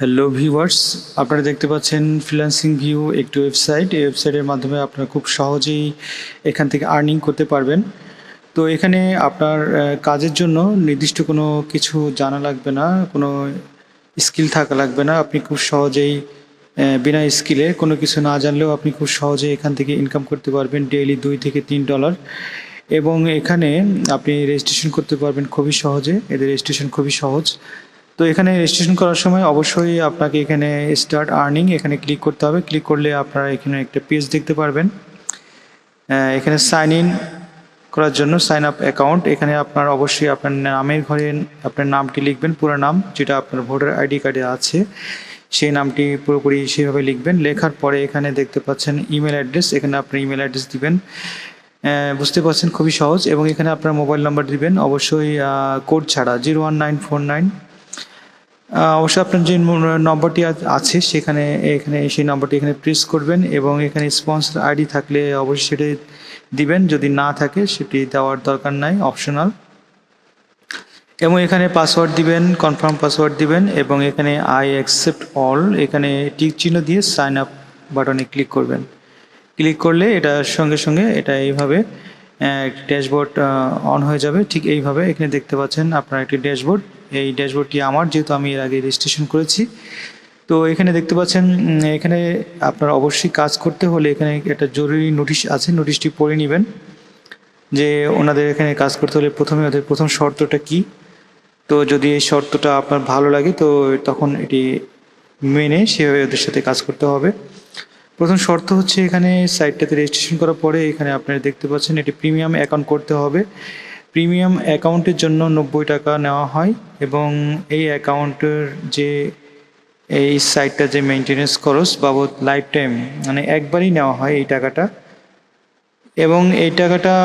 Hello viewers, আপনারা দেখতে পাচ্ছেন ফ্রিল্যান্সিং ভিউ একটি ওয়েবসাইট। এই ওয়েবসাইটের মাধ্যমে আপনারা খুব সহজেই এখান থেকে আর্নিং করতে পারবেন। তো এখানে আপনার কাজের জন্য নির্দিষ্ট কোনো কিছু জানা লাগবে না, কোনো স্কিল থাকা লাগবে না। আপনি খুব সহজেই বিনা স্কিলে কোনো কিছু না জানলেও আপনি খুব সহজেই এখান থেকে ইনকাম করতে পারবেন ডেইলি $2 থেকে $3। এবং এখানে আপনি রেজিস্ট্রেশন করতে পারবেন খুবই সহজে। এদের রেজিস্ট্রেশন খুবই সহজ। তো এখানে রেজিস্ট্রেশন করার সময় অবশ্যই আপনাকে এখানে স্টার্ট আর্নিং এখানে ক্লিক করতে হবে। ক্লিক করলে আপনারা এখানে একটা পেজ দেখতে পারবেন। এখানে সাইন ইন করার জন্য সাইন আপ অ্যাকাউন্ট, এখানে আপনার অবশ্যই আপনার নামের ঘরে আপনার নামটি লিখবেন, পুরো নাম যেটা আপনার ভোটার আইডি কার্ডে আছে সেই নামটি পুরোপুরি সেভাবে লিখবেন। লেখার পরে এখানে দেখতে পাচ্ছেন ইমেল অ্যাড্রেস, এখানে আপনার ইমেল অ্যাড্রেস দিবেন। বুঝতে পারছেন খুবই সহজ। এবং এখানে আপনার মোবাইল নাম্বার দিবেন, অবশ্যই কোড ছাড়া 01949। অবশ্যই আপনার যে নম্বরটি আছে সেখানে সেই নম্বরটি এখানে প্রেস করবেন এবং এখানে স্পন্সর আইডি থাকলে অবশ্যই সেটি দিবেন, যদি না থাকে সেটি দেওয়ার দরকার নাই, অপশনাল। এবং এখানে পাসওয়ার্ড দিবেন, কনফার্ম পাসওয়ার্ড দিবেন এবং এখানে আই অ্যাকসেপ্ট অল এখানে টিক চিহ্ন দিয়ে সাইন আপ বাটনে ক্লিক করবেন। ক্লিক করলে এটার সঙ্গে সঙ্গে এটা এইভাবে ড্যাশবোর্ড অন হয়ে যাবে। ঠিক এইভাবে এখানে দেখতে পাচ্ছেন আপনার একটি ড্যাশবোর্ড। এই ড্যাশবোর্ডটি আমার, যেহেতু আমি এর আগে রেজিস্ট্রেশন করেছি। তো এখানে দেখতে পাচ্ছেন এখানে আপনার অবশ্যই কাজ করতে হলে এখানে একটা জরুরি নোটিশ আছে, নোটিশটি পড়ে নেবেন যে ওনাদের এখানে কাজ করতে হলে প্রথমে ওদের প্রথম শর্তটা কি। তো যদি এই শর্তটা আপনার ভালো লাগে তো তখন এটি মেনে সেভাবে ওদের সাথে কাজ করতে হবে। প্রথম শর্ত হচ্ছে এখানে সাইটটাতে রেজিস্ট্রেশন করার পরে এখানে আপনারা দেখতে পাচ্ছেন এটি প্রিমিয়াম অ্যাকাউন্ট করতে হবে। প্রিমিয়াম অ্যাকাউন্টের জন্য $90 নেওয়া হয় এবং এই অ্যাকাউন্টের যে এই সাইটটা যে মেনটেনেন্স খরচ বাবদ লাইফ টাইম মানে একবারই নেওয়া হয় এই টাকাটা। এবং এই টাকাটা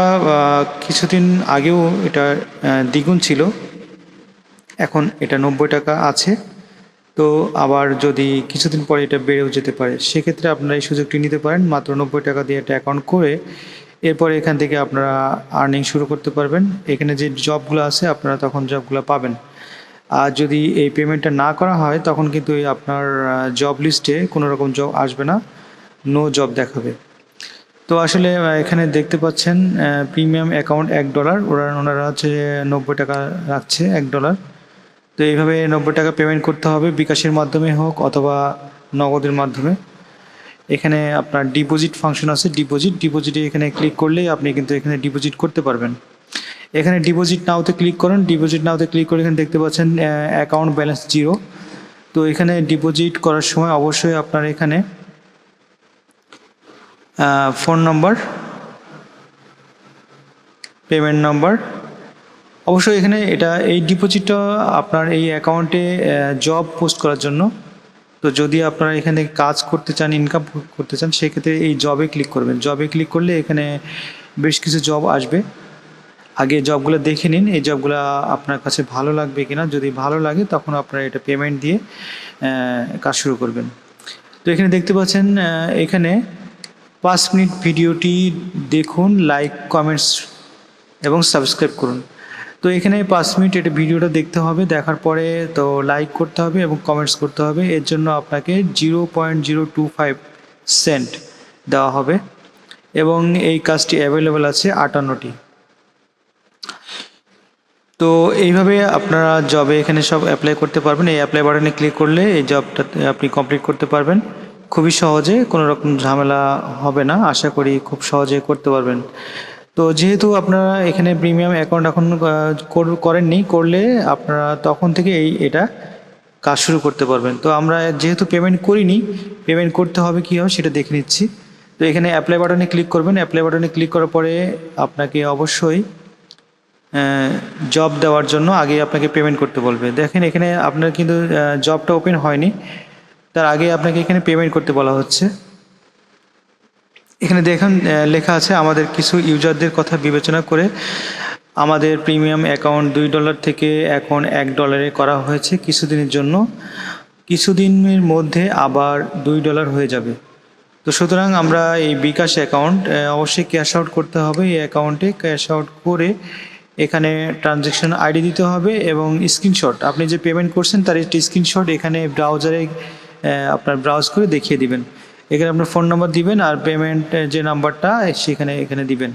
কিছুদিন আগেও এটা দ্বিগুণ ছিল, এখন এটা $90 আছে। তো আবার যদি কিছুদিন পরে এটা বেড়েও যেতে পারে, সেক্ষেত্রে আপনারা এই সুযোগটি নিতে পারেন। মাত্র $90 দিয়ে একটা অ্যাকাউন্ট করে এরপরে এখান থেকে আপনারা আর্নিং শুরু করতে পারবেন। এখানে যে জবগুলো আছে আপনারা তখন জবগুলো পাবেন। আর যদি এই পেমেন্টটা না করা হয় তখন কিন্তু আপনার জব লিস্টে কোনো রকম জব আসবে না, নো জব দেখাবে। তো আসলে এখানে দেখতে পাচ্ছেন প্রিমিয়াম অ্যাকাউন্ট $1, ওনারা হচ্ছে $90 রাখছে $1। তো এইভাবে $90 পেমেন্ট করতে হবে, বিকাশের মাধ্যমে হোক অথবা নগদের মাধ্যমে। এখানে আপনার ডিপোজিট ফাংশন আছে, ডিপোজিটে এখানে ক্লিক করলেই আপনি কিন্তু এখানে ডিপোজিট করতে পারবেন। এখানে ডিপোজিট নাওতে ক্লিক করুন। ডিপোজিট নাওতে ক্লিক করে এখানে দেখতে পাচ্ছেন অ্যাকাউন্ট ব্যালেন্স 0। তো এখানে ডিপোজিট করার সময় অবশ্যই আপনার এখানে ফোন নম্বর, পেমেন্ট নম্বর, অবশ্যই এখানে এই ডিপোজিটটা আপনার এই অ্যাকাউন্টে জব পোস্ট করার জন্য। তো যদি আপনারা এখানে কাজ করতে চান, ইনকাম করতে চান, সেক্ষেত্রে এই জবে ক্লিক করবেন। জবে ক্লিক করলে এখানে বেশ কিছু জব আসবে। আগে জবগুলো দেখে নিন এই জবগুলো আপনার কাছে ভালো লাগবে কিনা। যদি ভালো লাগে তখন আপনারা এটা পেমেন্ট দিয়ে কাজ শুরু করবেন। তো এখানে দেখতে পাচ্ছেন এখানে 5 মিনিট ভিডিওটি দেখুন, লাইক কমেন্টস এবং সাবস্ক্রাইব করুন। তো এখানে 5 মিনিট এটা ভিডিওটা দেখতে হবে, দেখার পরে তো লাইক করতে হবে এবং কমেন্টস করতে হবে। এর জন্য আপনাকে 0.025 সেন্ট দেওয়া হবে এবং এই কাজটি অ্যাভেলেবেল আছে 58টি। তো এইভাবে আপনারা জবে এখানে সব অ্যাপ্লাই করতে পারবেন। এই অ্যাপ্লাই বাটনে ক্লিক করলে এই জবটা আপনি কমপ্লিট করতে পারবেন খুবই সহজে, কোনো রকম ঝামেলা হবে না। আশা করি খুব সহজে করতে পারবেন। তো যেহেতু আপনারা এখানে প্রিমিয়াম অ্যাকাউন্ট এখন করেননি, করলে আপনারা তখন থেকে এটা কাজ শুরু করতে পারবেন। তো আমরা যেহেতু পেমেন্ট করিনি, পেমেন্ট করতে হবে কীভাবে সেটা দেখে নিচ্ছি। তো এখানে অ্যাপ্লাই বাটনে ক্লিক করবেন। অ্যাপ্লাই বাটনে ক্লিক করার পরে আপনাকে অবশ্যই জব দেওয়ার জন্য আগে আপনাকে পেমেন্ট করতে বলবে। দেখেন এখানে আপনার কিন্তু জবটা ওপেন হয়নি, তার আগে আপনাকে এখানে পেমেন্ট করতে বলা হচ্ছে। এখানে দেখুন লেখা আছে আমাদের কিছু ইউজারদের কথা বিবেচনা করে আমাদের প্রিমিয়াম অ্যাকাউন্ট $2 থেকে এখন $1 করা হয়েছে কিছুদিনের জন্য, কিছুদিনের মধ্যে আবার $2 হয়ে যাবে। তো সুতরাং আমরা এই বিকাশ অ্যাকাউন্ট অবশ্যই ক্যাশ আউট করতে হবে। এই অ্যাকাউন্টে ক্যাশ আউট করে এখানে ট্রানজ্যাকশন আইডি দিতে হবে এবং স্ক্রিনশট, আপনি যে পেমেন্ট করছেন তার একটি স্ক্রিনশট এখানে ব্রাউজারে আপনার ব্রাউজ করে দেখিয়ে দিবেন। এখানে আপনার ফোন নাম্বার দিবেন আর পেমেন্ট যে নাম্বারটা সেখানে এখানে দিবেন।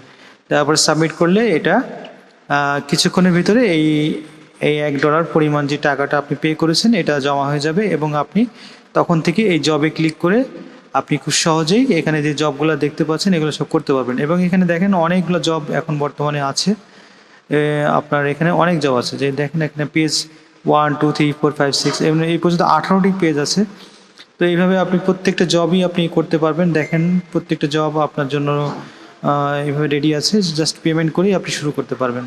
তারপর সাবমিট করলে এটা কিছুক্ষণের ভিতরে এই এই $1 পরিমাণ যে টাকাটা আপনি পে করেছেন এটা জমা হয়ে যাবে এবং আপনি তখন থেকে এই জবে ক্লিক করে আপনি খুব সহজেই এখানে যে জবগুলো দেখতে পাচ্ছেন এগুলো সব করতে পারবেন। এবং এখানে দেখেন অনেকগুলো জব এখন বর্তমানে আছে। আপনার এখানে অনেক জব আছে, যে দেখেন এখানে পেজ 1 2 3 4 5 6 এবং এই পর্যন্ত 18টি পেজ আছে। তো এইভাবে আপনি প্রত্যেকটা জবই আপনি করতে পারবেন। দেখেন প্রত্যেকটা জব আপনার জন্য এইভাবে রেডি আছে, জাস্ট পেমেন্ট করেই আপনি শুরু করতে পারবেন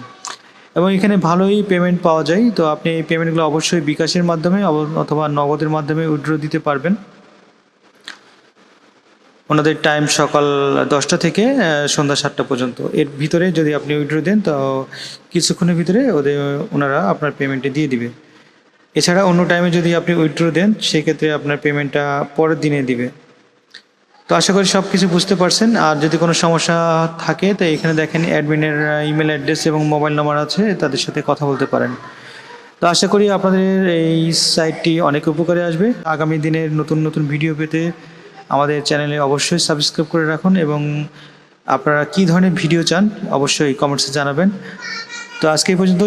এবং এখানে ভালোই পেমেন্ট পাওয়া যায়। তো আপনি এই পেমেন্টগুলো অবশ্যই বিকাশের মাধ্যমে অথবা নগদের মাধ্যমে উইথড্র দিতে পারবেন। ওনাদের টাইম সকাল 10টা থেকে সন্ধ্যা 7টা পর্যন্ত। এর ভিতরে যদি আপনি উইথড্র দেন তো কিছুক্ষণের ভিতরে ওনারা আপনার পেমেন্টটা দিয়ে দিবে। এছাড়া অন্য টাইমে যদি আপনি উইথড্র দেন সেক্ষেত্রে আপনার পেমেন্টটা পরের দিনে দিবে। তো আশা করি সব কিছু বুঝতে পারছেন। আর যদি কোনো সমস্যা থাকে তো এখানে দেখেন অ্যাডমিনের ইমেল অ্যাড্রেস এবং মোবাইল নাম্বার আছে, তাদের সাথে কথা বলতে পারেন। তো আশা করি আপনাদের এই সাইটটি অনেক উপকারে আসবে। আগামী দিনের নতুন নতুন ভিডিও পেতে আমাদের চ্যানেলে অবশ্যই সাবস্ক্রাইব করে রাখুন এবং আপনারা কী ধরনের ভিডিও চান অবশ্যই কমেন্টসে জানাবেন। তো আজকে এই পর্যন্ত,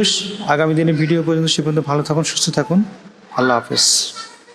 আগামী দিনের ভিডিও পর্যন্ত সে পর্যন্ত ভালো থাকুন, সুস্থ থাকুন। আল্লাহ হাফেজ।